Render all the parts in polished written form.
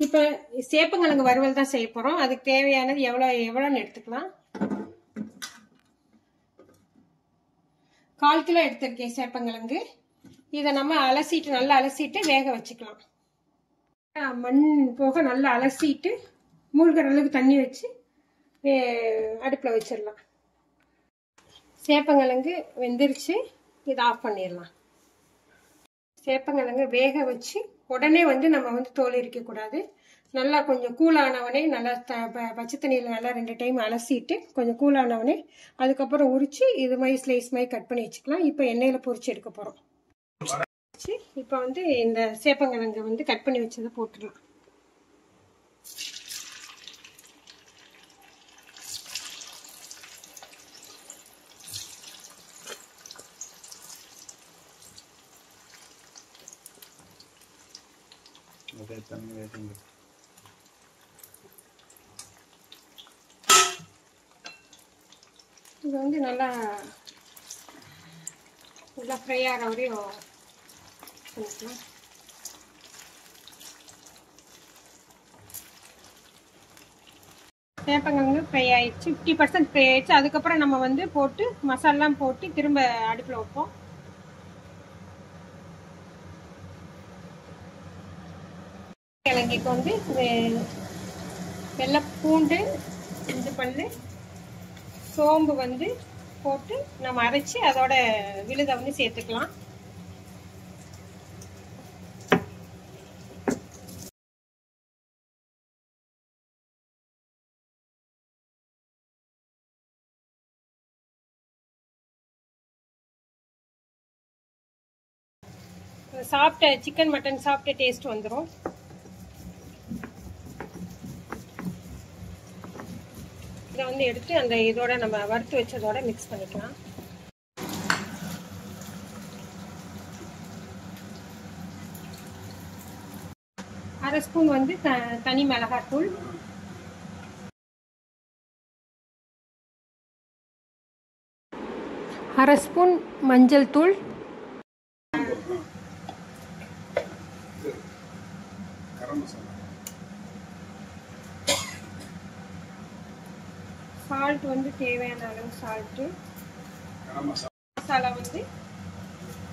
இப்போ சேப்பங்கிழங்கு வறுவல் தான் செய்ய போறோம். அதுக்கு தேவையானது எவ்வளோன்னு எடுத்துக்கலாம். 1/4 கிலோ எடுத்திருக்கேன் சேப்பங்கிழங்கு. இதை நம்ம நல்லா அலசிட்டு வேக வச்சுக்கலாம். மண் போக நல்லா அலசிட்டு மூழ்கிற அளவுக்கு தண்ணி வச்சு அடுப்பில் வச்சிடலாம். சேப்பங்கிழங்கு வெந்துருச்சு. இதை ஆஃப் பண்ணிடலாம். சேப்பங்கிழங்கு வேக வச்சு உடனே நம்ம தோல் இருக்கக்கூடாது. நல்லா கொஞ்சம் கூலானவனே நல்லா பச்சை தண்ணியில் நல்லா 2 டைம் அலசிட்டு கொஞ்சம் கூலானவனே அதுக்கப்புறம் உரிச்சு இது மாதிரி ஸ்லைஸ் மாதிரி கட் பண்ணி வச்சுக்கலாம். இப்போ எண்ணெயில் பொரிச்சு எடுக்க போகிறோம். இப்போ இந்த சேப்பங்கிழங்கு கட் பண்ணி வச்சதை போட்டுடலாம். இது நல்லா ஃப்ரை ஆகிற வரையும் பண்ணிக்கலாம். சேப்பங்கிழங்கு ஃப்ரை ஆயிடுச்சு. 50% ஃப்ரை ஆயிடுச்சு. அதுக்கப்புறம் நம்ம போட்டு மசாலாம் போட்டு திரும்ப அடுப்பில் வைப்போம். கிழங்குக்கு வெள்ளை பூண்டு, இஞ்சி பல்லு, சோம்பு போட்டு நம்ம அரைச்சி அதோட விழுதை சேர்த்துக்கலாம். சிக்கன் மட்டன் சாப்பிட்ட டேஸ்ட் வந்துடும். இதை எடுத்து அந்த இதோட நம்ம வறுத்து வச்சதோட மிக்ஸ் பண்ணிக்கலாம். அரை ஸ்பூன் தனி மிளகாய்த்தூள், அரை ஸ்பூன் மஞ்சள் தூள், சால்ட் தேவையான அளவு சால்ட்டு, மசாலா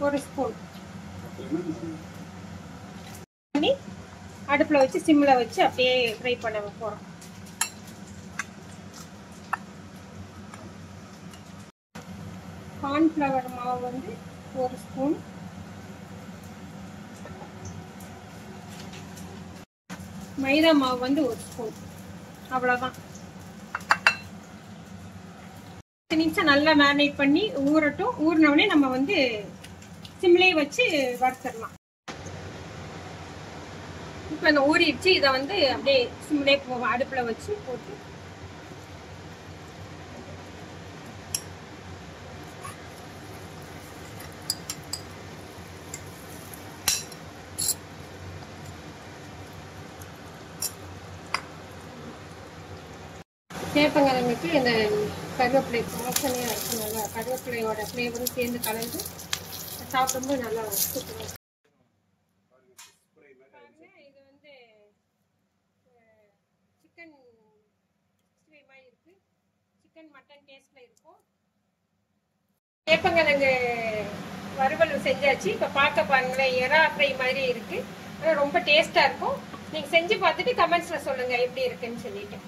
1 ஸ்பூன் பண்ணி அடுப்பில் வச்சு சிம்மில் வச்சு அப்படியே ஃப்ரை பண்ண போகிறோம். கார்ன்ஃப்ளவர் மாவு 1 ஸ்பூன், மைதா மாவு 1 ஸ்பூன். அவ்வளோதான். 10 நிமிஷம் நல்லா மேரினேட் பண்ணி ஊறட்டும். ஊறினவுடனே நம்ம சிம்லேயே வச்சு வறுத்துடலாம். இப்போ அந்த ஊறிடுச்சு. இதை அப்படியே சிம்லேயே அடுப்பில் வச்சு போட்டு சேப்பங்கிழங்குக்கு இந்த கருவேப்பிலை வாசனையாக இருக்கும். நல்லா கருவேப்பிலையோட ஃப்ளேவரும் சேர்ந்து கலந்து சாப்பிடும்போது நல்லா சூப்பராக. இது சிக்கன் 65 மாதிரி இருக்கு. சிக்கன் மட்டன் டேஸ்ட்ல இருக்கும். சேப்பங்கிழங்கு வறுவல் செஞ்சாச்சு. இப்போ பார்க்க பாருங்களேன், எறா ஃப்ரை மாதிரி இருக்கு. ரொம்ப டேஸ்டா இருக்கும். நீங்க செஞ்சு பார்த்துட்டு கமெண்ட்ஸ்ல சொல்லுங்க எப்படி இருக்குன்னு சொல்லிட்டு.